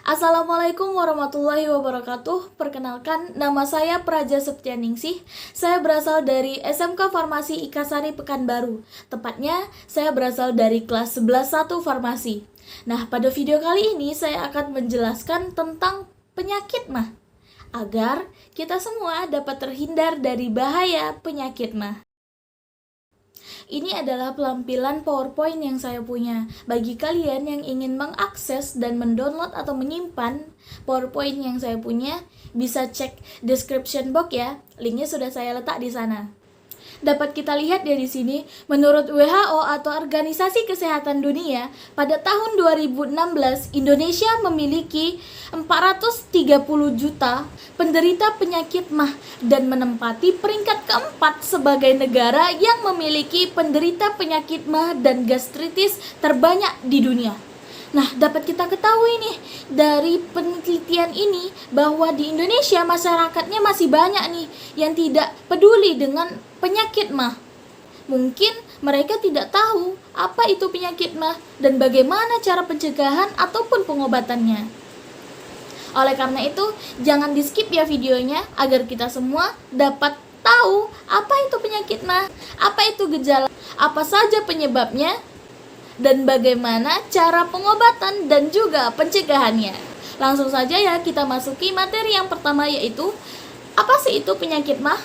Assalamualaikum warahmatullahi wabarakatuh. Perkenalkan, nama saya Praja Septianingsih. Saya berasal dari SMK Farmasi Ikasari Pekanbaru. Tepatnya, saya berasal dari kelas 11-1 Farmasi. Nah, pada video kali ini saya akan menjelaskan tentang penyakit mah, agar kita semua dapat terhindar dari bahaya penyakit mah. Ini adalah pelampilan PowerPoint yang saya punya. Bagi kalian yang ingin mengakses dan mendownload atau menyimpan PowerPoint yang saya punya, bisa cek description box ya. Linknya sudah saya letak di sana. Dapat kita lihat ya di sini, menurut WHO atau Organisasi Kesehatan Dunia, pada tahun 2016 Indonesia memiliki 430 juta penderita penyakit mah dan menempati peringkat keempat sebagai negara yang memiliki penderita penyakit mah dan gastritis terbanyak di dunia. Nah, dapat kita ketahui nih dari penelitian ini bahwa di Indonesia masyarakatnya masih banyak nih yang tidak peduli dengan penyakit mah. Mungkin mereka tidak tahu apa itu penyakit mah dan bagaimana cara pencegahan ataupun pengobatannya. Oleh karena itu, jangan di-skip ya videonya agar kita semua dapat tahu apa itu penyakit mah, apa itu gejala, apa saja penyebabnya, dan bagaimana cara pengobatan dan juga pencegahannya. Langsung saja ya kita masuki materi yang pertama, yaitu apa sih itu penyakit mah?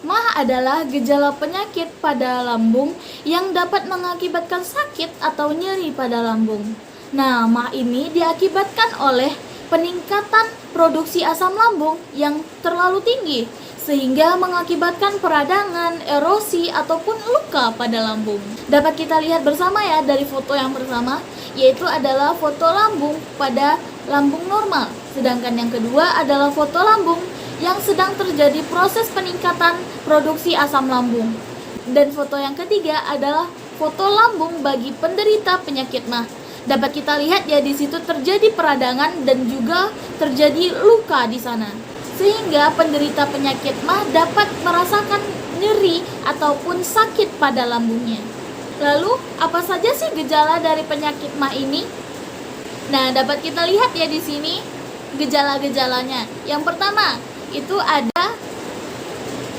Mah adalah gejala penyakit pada lambung yang dapat mengakibatkan sakit atau nyeri pada lambung. Nah, mah ini diakibatkan oleh peningkatan produksi asam lambung yang terlalu tinggi sehingga mengakibatkan peradangan, erosi, ataupun luka pada lambung. Dapat kita lihat bersama ya dari foto yang pertama, yaitu adalah foto lambung pada lambung normal. Sedangkan yang kedua adalah foto lambung yang sedang terjadi proses peningkatan produksi asam lambung. Dan foto yang ketiga adalah foto lambung bagi penderita penyakit mah. Dapat kita lihat ya di situ terjadi peradangan dan juga terjadi luka di sana, sehingga penderita penyakit mah dapat merasakan nyeri ataupun sakit pada lambungnya. Lalu, apa saja sih gejala dari penyakit mah ini? Nah, dapat kita lihat ya di sini gejala-gejalanya. Yang pertama, itu ada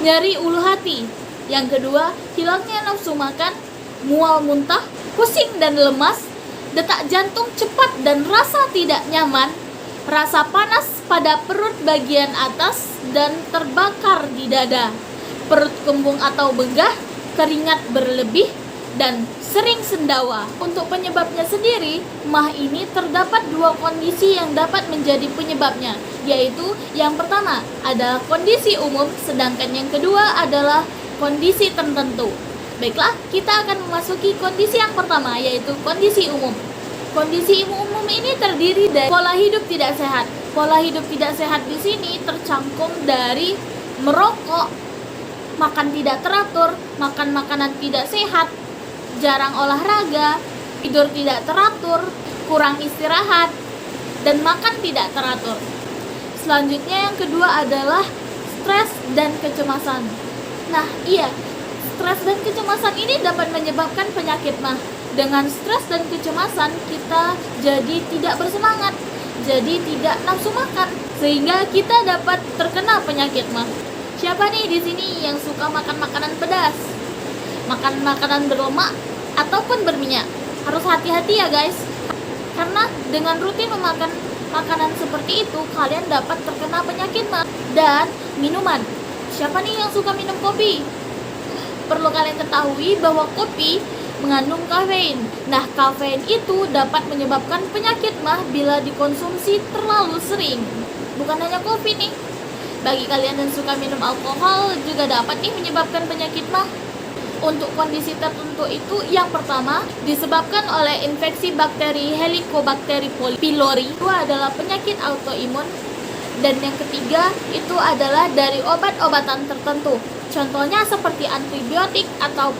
nyeri ulu hati. Yang kedua, hilangnya nafsu makan, mual muntah, pusing dan lemas, detak jantung cepat dan rasa tidak nyaman, rasa panas pada perut bagian atas dan terbakar di dada, perut kembung atau begah, keringat berlebih, dan sering sendawa. Untuk penyebabnya sendiri, mah ini terdapat dua kondisi yang dapat menjadi penyebabnya, yaitu yang pertama adalah kondisi umum, sedangkan yang kedua adalah kondisi tertentu. Baiklah, kita akan memasuki kondisi yang pertama, yaitu kondisi umum. Kondisi umum ini terdiri dari pola hidup tidak sehat. Pola hidup tidak sehat di sini tercangkum dari merokok, makan tidak teratur, makan makanan tidak sehat, jarang olahraga, tidur tidak teratur, kurang istirahat, dan makan tidak teratur. Selanjutnya yang kedua adalah stres dan kecemasan. Nah, iya, stres dan kecemasan ini dapat menyebabkan penyakit mah. Dengan stres dan kecemasan, kita jadi tidak bersemangat, jadi tidak nafsu makan, sehingga kita dapat terkena penyakit mah. Siapa nih di sini yang suka makan makanan pedas, makan makanan berlemak ataupun berminyak? Harus hati-hati ya guys, karena dengan rutin memakan makanan seperti itu, kalian dapat terkena penyakit mah. Dan minuman, siapa nih yang suka minum kopi? Perlu kalian ketahui bahwa kopi mengandung kafein. Nah, kafein itu dapat menyebabkan penyakit mah bila dikonsumsi terlalu sering. Bukan hanya kopi nih. Bagi kalian yang suka minum alkohol juga dapat nih menyebabkan penyakit mah. Untuk kondisi tertentu itu, yang pertama disebabkan oleh infeksi bakteri Helicobacter pylori. Itu adalah penyakit autoimun. Dan yang ketiga itu adalah dari obat-obatan tertentu. Contohnya seperti antibiotik atau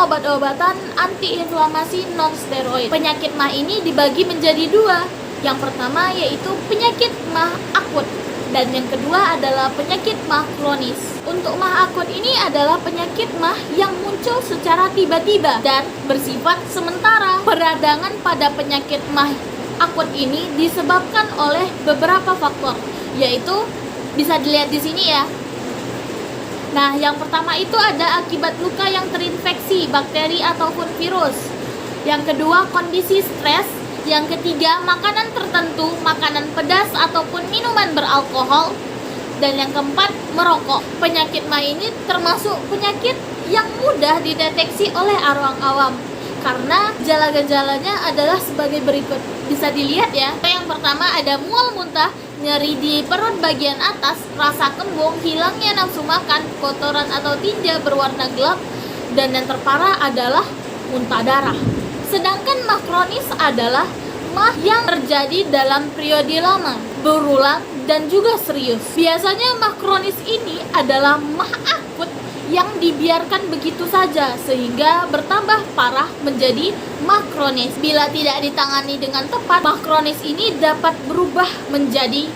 obat-obatan antiinflamasi non-steroid. Penyakit mah ini dibagi menjadi dua. Yang pertama yaitu penyakit mah akut, dan yang kedua adalah penyakit mah kronis. Untuk mah akut ini adalah penyakit mah yang muncul secara tiba-tiba dan bersifat sementara. Peradangan pada penyakit mah akut ini disebabkan oleh beberapa faktor, yaitu bisa dilihat di sini ya. Nah, yang pertama itu ada akibat luka yang terinfeksi bakteri ataupun virus. Yang kedua, kondisi stres. Yang ketiga, makanan tertentu, makanan pedas ataupun minuman beralkohol. Dan yang keempat, merokok. Penyakit MA ini termasuk penyakit yang mudah dideteksi oleh orang awam karena gejala-gejalanya adalah sebagai berikut. Bisa dilihat ya. Yang pertama ada mual muntah, nyeri di perut bagian atas, rasa kembung, hilangnya nafsu makan, kotoran atau tinja berwarna gelap, dan yang terparah adalah muntah darah. Sedangkan MA kronis adalah MA yang terjadi dalam periode lama, berulang, dan juga serius. Biasanya MA kronis ini adalah MA akut yang dibiarkan begitu saja sehingga bertambah parah menjadi MA kronis. Bila tidak ditangani dengan tepat, MA kronis ini dapat berubah menjadi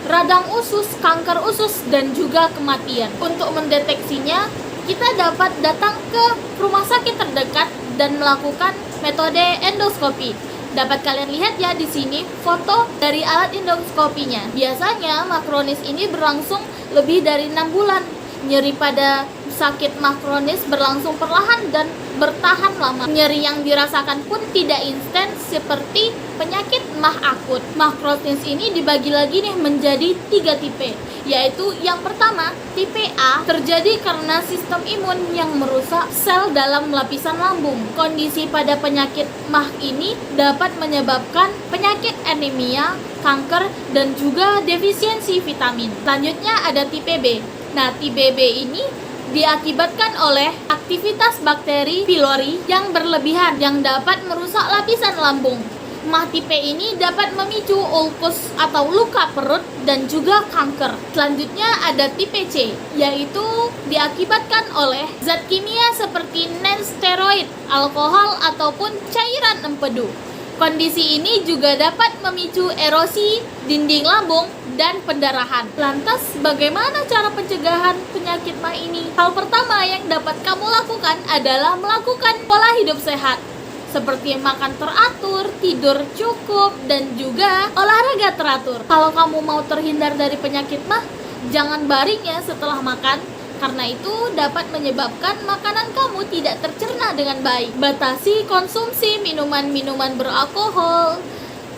radang usus, kanker usus, dan juga kematian. Untuk mendeteksinya, kita dapat datang ke rumah sakit terdekat dan melakukan metode endoskopi. Dapat kalian lihat ya di sini foto dari alat endoskopinya. Biasanya MA kronis ini berlangsung lebih dari 6 bulan. Nyeri pada sakit MA kronis berlangsung perlahan dan bertahan lama. Nyeri yang dirasakan pun tidak instan seperti penyakit MA akut. MA kronis ini dibagi lagi nih menjadi 3 tipe, yaitu yang pertama, tipe A, terjadi karena sistem imun yang merusak sel dalam lapisan lambung. Kondisi pada penyakit MA ini dapat menyebabkan penyakit anemia, kanker, dan juga defisiensi vitamin. Selanjutnya ada tipe B. Nah, tipe B ini diakibatkan oleh aktivitas bakteri pylori yang berlebihan yang dapat merusak lapisan lambung. MA tipe ini dapat memicu ulkus atau luka perut dan juga kanker. Selanjutnya ada tipe C, yaitu diakibatkan oleh zat kimia seperti non-steroid, alkohol, ataupun cairan empedu. Kondisi ini juga dapat memicu erosi dinding lambung dan pendarahan. Lantas, bagaimana cara pencegahan penyakit MA ini? Hal pertama yang dapat kamu lakukan adalah melakukan pola hidup sehat, seperti makan teratur, tidur cukup, dan juga olahraga teratur. Kalau kamu mau terhindar dari penyakit MA, jangan baring ya setelah makan, karena itu dapat menyebabkan makanan kamu tidak tercerna dengan baik. Batasi konsumsi minuman-minuman beralkohol,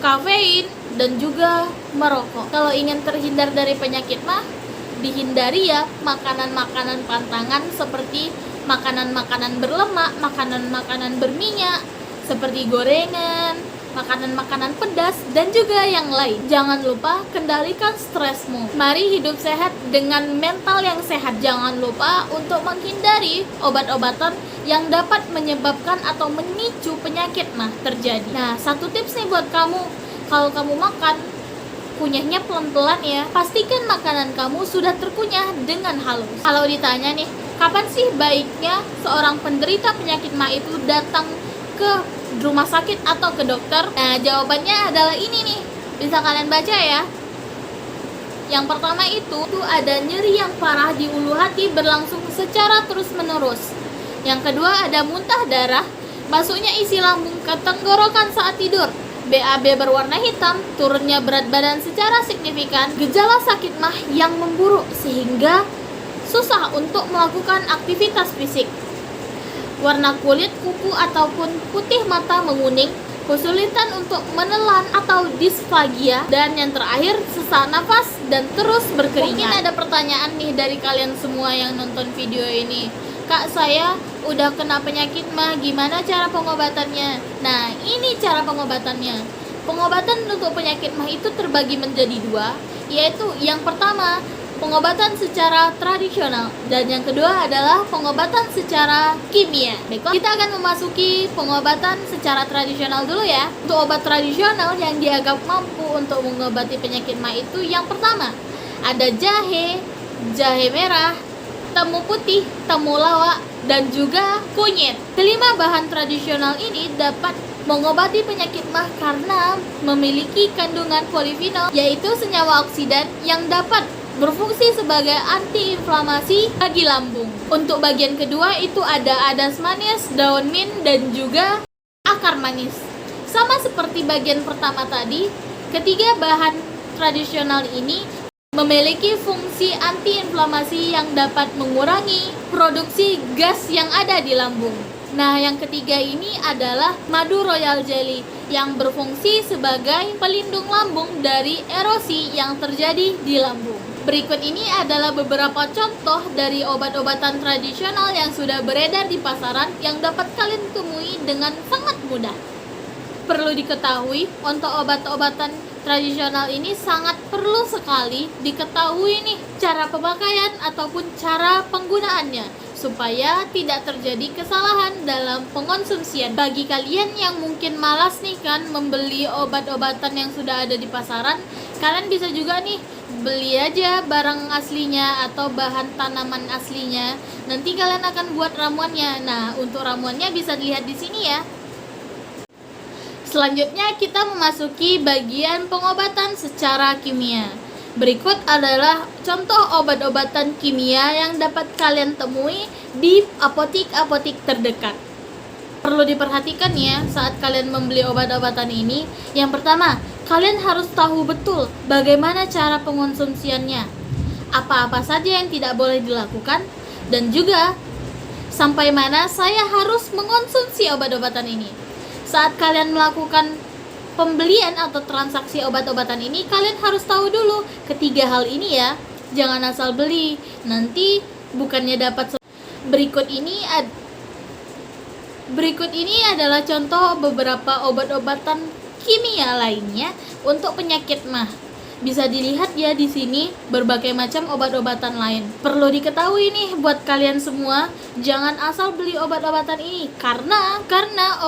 kafein, dan juga merokok. Kalau ingin terhindar dari penyakit MA, dihindari ya makanan-makanan pantangan seperti makanan-makanan berlemak, makanan-makanan berminyak, seperti gorengan, makanan-makanan pedas, dan juga yang lain. Jangan lupa kendalikan stresmu. Mari hidup sehat dengan mental yang sehat. Jangan lupa untuk menghindari obat-obatan yang dapat menyebabkan atau memicu penyakit MA terjadi. Nah, satu tips nih buat kamu. Kalau kamu makan, kunyahnya pelan-pelan ya. Pastikan makanan kamu sudah terkunyah dengan halus. Kalau ditanya nih, kapan sih baiknya seorang penderita penyakit MA itu datang ke rumah sakit atau ke dokter? Nah, jawabannya adalah ini nih. Bisa kalian baca ya. Yang pertama itu ada nyeri yang parah di ulu hati berlangsung secara terus-menerus. Yang kedua ada muntah darah, masuknya isi lambung ke tenggorokan saat tidur, BAB berwarna hitam, turunnya berat badan secara signifikan, gejala sakit MA yang memburuk sehingga susah untuk melakukan aktivitas fisik, warna kulit, kuku ataupun putih mata menguning, kesulitan untuk menelan atau disfagia, dan yang terakhir sesak nafas dan terus berkeringat. Mungkin ada pertanyaan nih dari kalian semua yang nonton video ini. Kak, saya udah kena penyakit MA, gimana cara pengobatannya? Nah, ini cara pengobatannya. Pengobatan untuk penyakit MA itu terbagi menjadi 2, yaitu yang pertama pengobatan secara tradisional, dan yang kedua adalah pengobatan secara kimia. Baiklah, kita akan memasuki pengobatan secara tradisional dulu ya. Untuk obat tradisional yang dianggap mampu untuk mengobati penyakit MA itu yang pertama ada jahe, jahe merah, temu putih, temu lawak, dan juga kunyit. Kelima bahan tradisional ini dapat mengobati penyakit MA karena memiliki kandungan polifenol, yaitu senyawa oksidan yang dapat berfungsi sebagai antiinflamasi bagi lambung. Untuk bagian kedua itu ada adas manis, daun mint, dan juga akar manis. Sama seperti bagian pertama tadi, ketiga bahan tradisional ini memiliki fungsi antiinflamasi yang dapat mengurangi produksi gas yang ada di lambung. Nah, yang ketiga ini adalah madu royal jelly yang berfungsi sebagai pelindung lambung dari erosi yang terjadi di lambung. Berikut ini adalah beberapa contoh dari obat-obatan tradisional yang sudah beredar di pasaran yang dapat kalian temui dengan sangat mudah. Perlu diketahui, untuk obat-obatan tradisional ini sangat perlu sekali diketahui nih cara pemakaian ataupun cara penggunaannya supaya tidak terjadi kesalahan dalam pengonsumsian. Bagi kalian yang mungkin malas nih kan membeli obat-obatan yang sudah ada di pasaran, kalian bisa juga nih beli aja barang aslinya atau bahan tanaman aslinya. Nanti kalian akan buat ramuannya. Nah, untuk ramuannya bisa dilihat di sini ya. Selanjutnya kita memasuki bagian pengobatan secara kimia. Berikut adalah contoh obat-obatan kimia yang dapat kalian temui di apotik-apotik terdekat. Perlu diperhatikan ya saat kalian membeli obat-obatan ini. Yang pertama, kalian harus tahu betul bagaimana cara pengonsumsiannya, apa-apa saja yang tidak boleh dilakukan, dan juga sampai mana saya harus mengonsumsi obat-obatan ini. Saat kalian melakukan pembelian atau transaksi obat-obatan ini, kalian harus tahu dulu ketiga hal ini ya. Jangan asal beli, nanti bukannya dapat. Berikut ini adalah contoh beberapa obat-obatan kimia lainnya untuk penyakit mah. Bisa dilihat ya di sini berbagai macam obat-obatan lain. Perlu diketahui nih buat kalian semua, jangan asal beli obat-obatan ini karena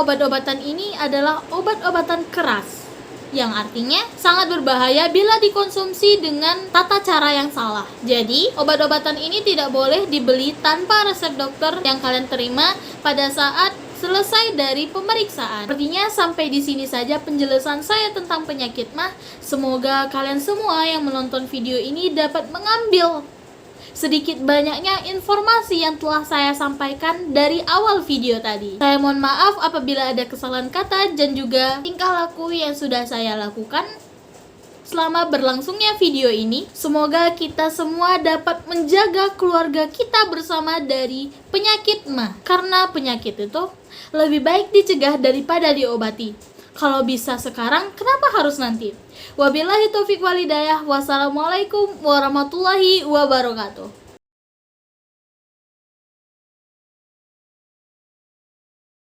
obat-obatan ini adalah obat-obatan keras, yang artinya sangat berbahaya bila dikonsumsi dengan tata cara yang salah. Jadi, obat-obatan ini tidak boleh dibeli tanpa resep dokter yang kalian terima pada saat selesai dari pemeriksaan. Artinya sampai di sini saja penjelasan saya tentang penyakit mah. Semoga kalian semua yang menonton video ini dapat mengambil sedikit banyaknya informasi yang telah saya sampaikan dari awal video tadi. Saya mohon maaf apabila ada kesalahan kata dan juga tingkah laku yang sudah saya lakukan selama berlangsungnya video ini. Semoga kita semua dapat menjaga keluarga kita bersama dari penyakit mah. Karena penyakit itu lebih baik dicegah daripada diobati. Kalau bisa sekarang, kenapa harus nanti? Wabillahi taufiq walhidayah. Wassalamualaikum warahmatullahi wabarakatuh.